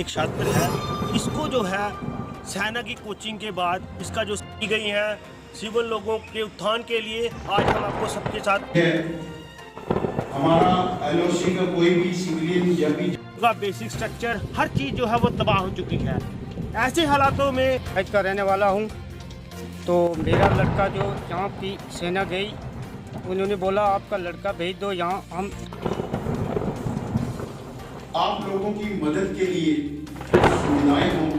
एक छात्र है, इसको जो है सेना की कोचिंग के बाद इसका जो की गई है सिविल लोगों के उत्थान के लिए, आज हम आपको सबके साथ हमारा एलओसी का कोई भी सिविलियन जब भी का बेसिक स्ट्रक्चर हर चीज़ जो है वो तबाह हो चुकी है। ऐसे हालातों में हज का रहने वाला हूँ, तो मेरा लड़का जो यहाँ की सेना गई, उन्होंने बोला आपका लड़का भेज दो यहाँ। हम आप लोगों की मदद के लिए सुविधाएं हों,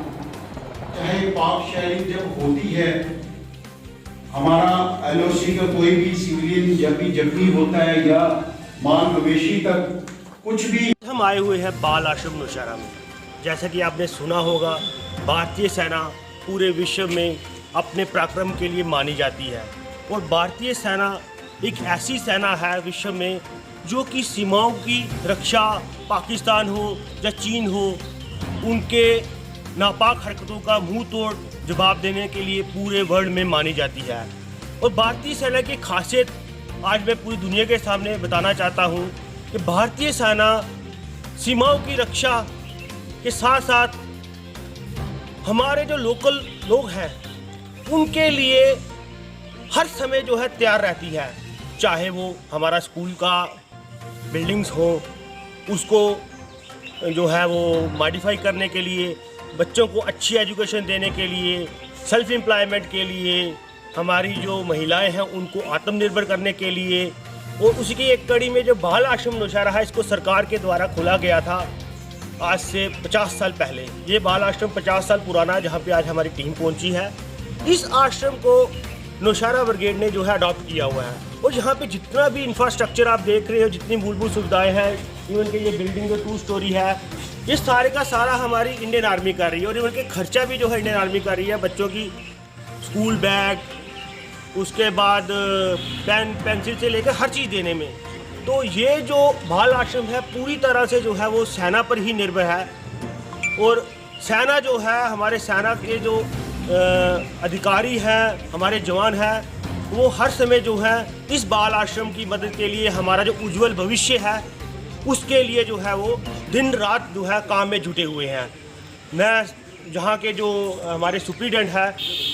चाहे पाक शहरी जब होती है, हमारा एलओसी का कोई भी सिविलियन जब भी जख्मी होता है या माल मवेशी तक कुछ भी। हम आए हुए हैं बाल आश्रम नौशहरा में। जैसा कि आपने सुना होगा, भारतीय सेना पूरे विश्व में अपने पराक्रम के लिए मानी जाती है और भारतीय सेना एक ऐसी सेना है विश्व में जो कि सीमाओं की रक्षा, पाकिस्तान हो या चीन हो, उनके नापाक हरकतों का मुंह तोड़ जवाब देने के लिए पूरे वर्ल्ड में मानी जाती है। और भारतीय सेना की खासियत आज मैं पूरी दुनिया के सामने बताना चाहता हूँ कि भारतीय सेना सीमाओं की रक्षा के साथ साथ हमारे जो लोकल लोग हैं उनके लिए हर समय जो है तैयार रहती है। चाहे वो हमारा स्कूल का बिल्डिंग्स हो, उसको जो है वो मॉडिफाई करने के लिए, बच्चों को अच्छी एजुकेशन देने के लिए, सेल्फ एम्प्लॉयमेंट के लिए, हमारी जो महिलाएं हैं उनको आत्मनिर्भर करने के लिए। और उसी की एक कड़ी में जो बाल आश्रम नौशहरा है, इसको सरकार के द्वारा खोला गया था आज से 50 साल पहले। ये बाल आश्रम 50 साल पुराना है, जहाँ पे आज हमारी टीम पहुँची है। इस आश्रम को नौशहरा ब्रिगेड ने जो है अडॉप्ट किया हुआ है और यहाँ पे जितना भी इंफ्रास्ट्रक्चर आप देख रहे हो, जितनी मूलभूत सुविधाएं हैं, इवन के ये बिल्डिंग जो 2 स्टोरी है, ये सारे का सारा हमारी इंडियन आर्मी कर रही है। और इवन के खर्चा भी जो है इंडियन आर्मी कर रही है। बच्चों की स्कूल बैग, उसके बाद पेन पेंसिल से लेकर हर चीज़ देने में। तो ये जो बाल आश्रम है पूरी तरह से जो है वो सेना पर ही निर्भर है। और सेना जो है, हमारे सेना के जो अधिकारी हैं, हमारे जवान हैं, वो हर समय जो है इस बाल आश्रम की मदद के लिए, हमारा जो उज्जवल भविष्य है उसके लिए जो है वो दिन रात जो है काम में जुटे हुए हैं। मैं जहाँ के जो हमारे सुप्रीडेंट हैं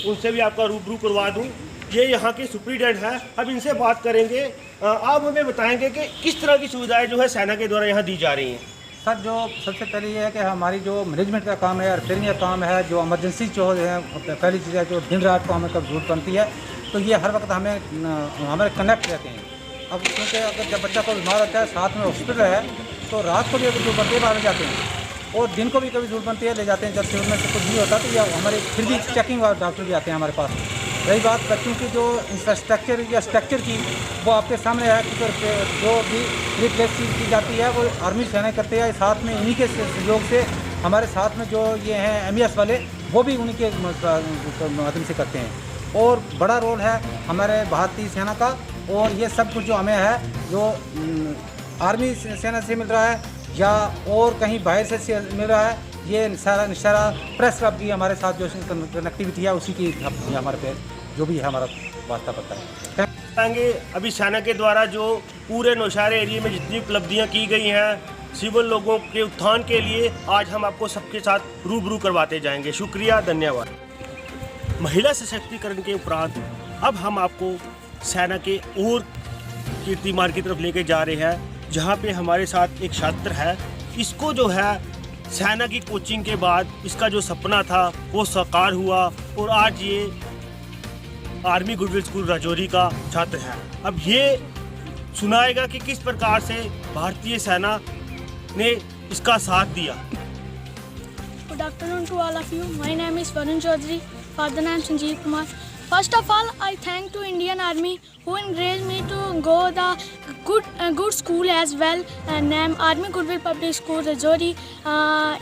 उनसे भी आपका रूबरू करवा दूँ। ये यहाँ के सुप्रीडेंट है, अब इनसे बात करेंगे। आप हमें बताएंगे कि किस तरह की सुविधाएं जो है सेना के द्वारा यहाँ दी जा रही हैं। सर, जो सबसे पहले ये है कि हमारी जो मैनेजमेंट का काम है, रिपेयरिंग का काम है, जो इमरजेंसी जो है, पहली चीज़ है जो दिन रात को हमें कब जरूरत बनती है, तो ये हर वक्त हमें कनेक्ट रहते हैं। अब क्योंकि अगर जब बच्चा को बीमार होता है, साथ में हॉस्पिटल है, तो रात को भी अगर जरूरत बनती है बाहर जाते हैं और दिन को भी कभी जरूरत बनती है ले जाते हैं। जब सिविल में से कुछ नहीं होता तो ये हमारे फिर भी चेकिंग वाले डॉक्टर भी आते हैं हमारे पास। रही बात बच्चों की जो इंफ्रास्ट्रक्चर या स्ट्रक्चर की, वो आपके सामने है कि जो भी रिप्लेस की जाती है वो आर्मी सेना करते हैं। साथ में इन्हीं के सहयोग से हमारे साथ में जो ये हैं MES वाले, वो भी उन्हीं के माध्यम से करते हैं। और बड़ा रोल है हमारे भारतीय सेना का। और ये सब कुछ जो हमें है, जो आर्मी सेना से मिल रहा है या और कहीं बाहर से मिल रहा है, ये सारा प्रेस का भी हमारे साथ जो कनेक्टिविटी है उसी की हमारे पे जो भी है हमारा वास्ता पड़ता है। अभी सेना के द्वारा जो पूरे नौशहरा एरिया में जितनी उपलब्धियां की गई हैं सिविल लोगों के उत्थान के लिए, आज हम आपको सबके साथ रूबरू करवाते जाएंगे। शुक्रिया, धन्यवाद। महिला सशक्तिकरण के उपरांत अब हम आपको सेना के और कीर्तिमान की तरफ लेके जा रहे हैं, जहाँ पे हमारे साथ एक छात्र है। इसको जो है सेना की कोचिंग के बाद इसका जो सपना था वो साकार हुआ और आज ये आर्मी गुडविल स्कूल राजौरी का छात्र है। अब ये सुनाएगा कि किस प्रकार से भारतीय सेना ने इसका साथ दिया। Good afternoon to all of you. My name is Varun Chaudhary. Father name Sanjeev Kumar. First of all, I thank to Indian Army who encouraged me to go the good school as well, named Army Goodwill Public School Rajouri.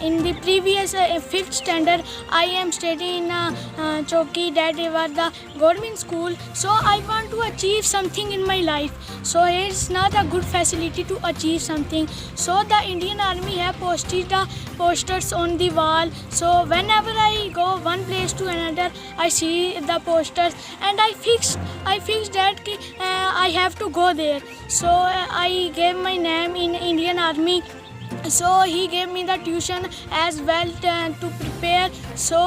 In the previous 5th standard, I am studying in Chowki. That was the government school. So I want to achieve something in my life. So it's not a good facility to achieve something. So the Indian Army have posted the posters on the wall. So whenever I go one place to another, I see the posters and I fixed that I have to go there. So I gave my name in Indian Army So he gave me the tuition as well to prepare. So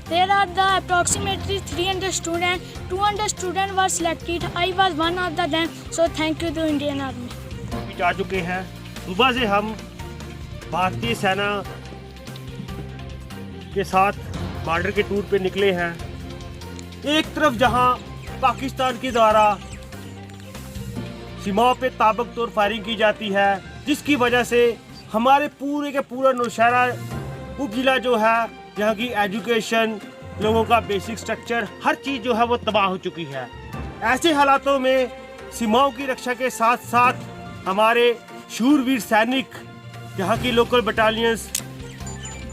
there are the approximately 300 students. 200 students were selected. I was one of them. So thank you to Indian Army. जा चुके हैं। सुबह से हम भारतीय सेना के साथ बॉर्डर के टूर पे निकले हैं। एक तरफ जहां पाकिस्तान के द्वारा सीमाओं पे ताबड़तोड़ फायरिंग की जाती है, जिसकी वजह से हमारे पूरे के पूरा नौशहरा उपजिला जो है, यहाँ की एजुकेशन, लोगों का बेसिक स्ट्रक्चर, हर चीज़ जो है वो तबाह हो चुकी है। ऐसे हालातों में सीमाओं की रक्षा के साथ साथ हमारे शूरवीर सैनिक, यहाँ की लोकल बटालियंस,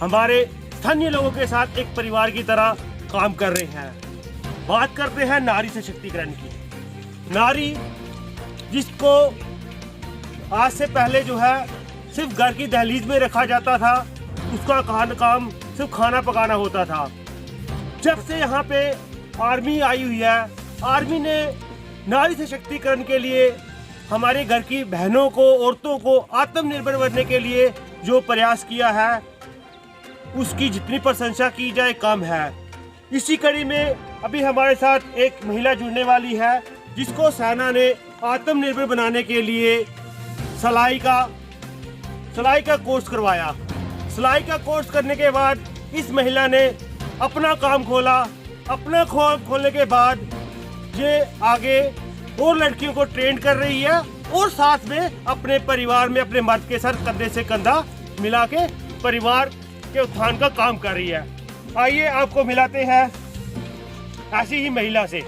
हमारे स्थानीय लोगों के साथ एक परिवार की तरह काम कर रहे हैं। बात करते हैं नारी सशक्तिकरण की। नारी जिसको आज से पहले जो है सिर्फ घर की दहलीज में रखा जाता था, उसका काम सिर्फ खाना पकाना होता था। जब से यहाँ पे आर्मी आई हुई है, आर्मी ने नारी सशक्तिकरण के लिए हमारे घर की बहनों को, औरतों को आत्मनिर्भर बनने के लिए जो प्रयास किया है, उसकी जितनी प्रशंसा की जाए कम है। इसी कड़ी में अभी हमारे साथ एक महिला जुड़ने वाली है, जिसको सेना ने आत्मनिर्भर बनाने के लिए सिलाई का कोर्स करवाया। सिलाई का कोर्स करने के बाद इस महिला ने अपना काम खोला। अपना खोलने के बाद ये आगे और लड़कियों को ट्रेन कर रही है और साथ में अपने परिवार में अपने मर्द के साथ कंधे से कंधा मिला के परिवार के उत्थान का काम कर रही है। आइए आपको मिलाते हैं ऐसी ही महिला से।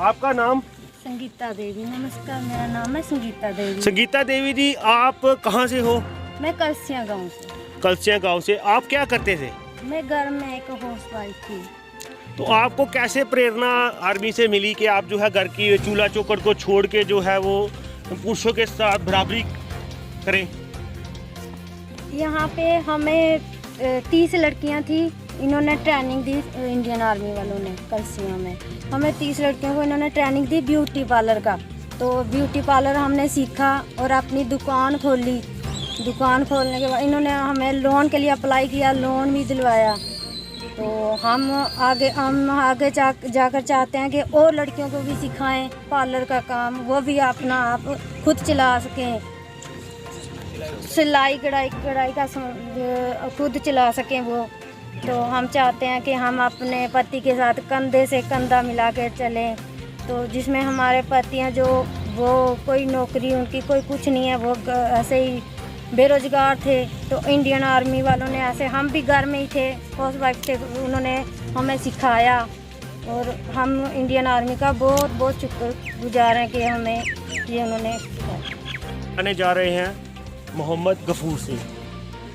आपका नाम? संगीता देवी। नमस्कार, मेरा नाम है संगीता देवी। संगीता देवी जी, आप कहाँ से हो? मैं कलसिया गांव से। कलसिया गांव से। आप क्या करते थे? मैं घर में एक हाउसवाइफ थी। तो आपको कैसे प्रेरणा आर्मी से मिली कि आप जो है घर की चूल्हा चौखट को छोड़ के जो है वो पुरुषों के साथ बराबरी करें? यहाँ पे हमें 30 लड़कियाँ थी। इन्होंने ट्रेनिंग दी, इंडियन आर्मी वालों ने कलसिया में हमें 30 लड़कियों को इन्होंने ट्रेनिंग दी ब्यूटी पार्लर का। तो ब्यूटी पार्लर हमने सीखा और अपनी दुकान खोली। दुकान खोलने के बाद इन्होंने हमें लोन के लिए अप्लाई किया, लोन भी दिलवाया। तो हम आगे जाकर चाहते हैं कि और लड़कियों को भी सिखाएं पार्लर का काम, वो भी अपना आप खुद चला सकें। सिलाई कढ़ाई का खुद चला सकें वो। तो हम चाहते हैं कि हम अपने पति के साथ कंधे से कंधा मिला कर चलें। तो जिसमें हमारे पति हैं जो वो कोई नौकरी उनकी कोई कुछ नहीं है, वो ऐसे ही बेरोजगार थे। तो इंडियन आर्मी वालों ने ऐसे, हम भी घर में ही थे, हाउस वाइफ थे, उन्होंने हमें सिखाया और हम इंडियन आर्मी का बहुत बहुत शुक्रगुजार हैं कि हमें ये उन्होंने सिखाया। आने जा रहे हैं मोहम्मद गफूर से।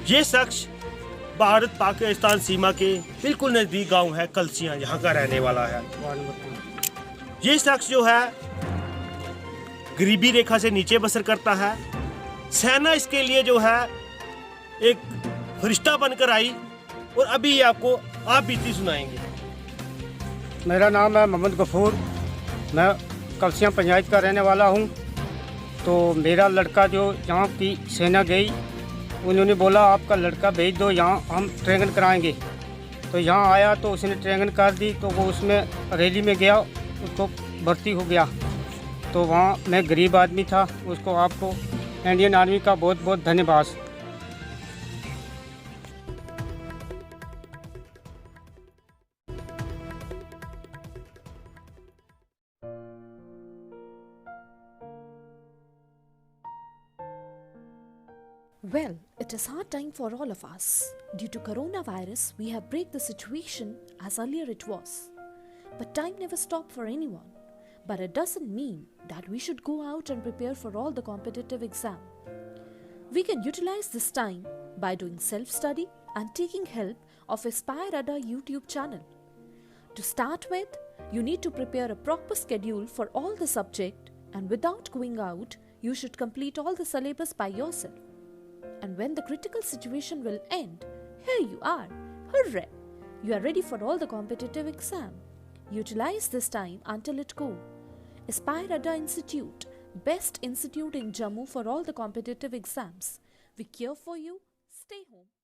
ये शख्स भारत पाकिस्तान सीमा के बिल्कुल नज़दीक गांव है कलसिया, यहाँ का रहने वाला है। ये शख्स जो है गरीबी रेखा से नीचे बसर करता है। सेना इसके लिए जो है एक फरिश्ता बनकर आई और अभी ये आपको आप बीती सुनाएंगे। मेरा नाम है मोहम्मद गफूर, मैं कलसिया पंचायत का रहने वाला हूँ। तो मेरा लड़का जो यहाँ की सेना गई, उन्होंने बोला आपका लड़का भेज दो, यहाँ हम ट्रेनिंग कराएंगे। तो यहाँ आया तो उसने ट्रेनिंग कर दी, तो वो उसमें रैली में गया, उसको भर्ती हो गया। तो वहाँ मैं गरीब आदमी था, उसको आपको इंडियन आर्मी का बहुत बहुत धन्यवाद। Well, it is hard time for all of us. Due to coronavirus, we have break the situation as earlier it was. But time never stopped for anyone. But it doesn't mean that we should go out and prepare for all the competitive exam. We can utilize this time by doing self-study and taking help of Aspire Ada YouTube channel. To start with, you need to prepare a proper schedule for all the subject, and without going out, you should complete all the syllabus by yourself. And when the critical situation will end, here you are. Hooray! You are ready for all the competitive exam. Utilize this time until it go. Aspire Ada Institute, best institute in Jammu for all the competitive exams. We care for you. Stay home.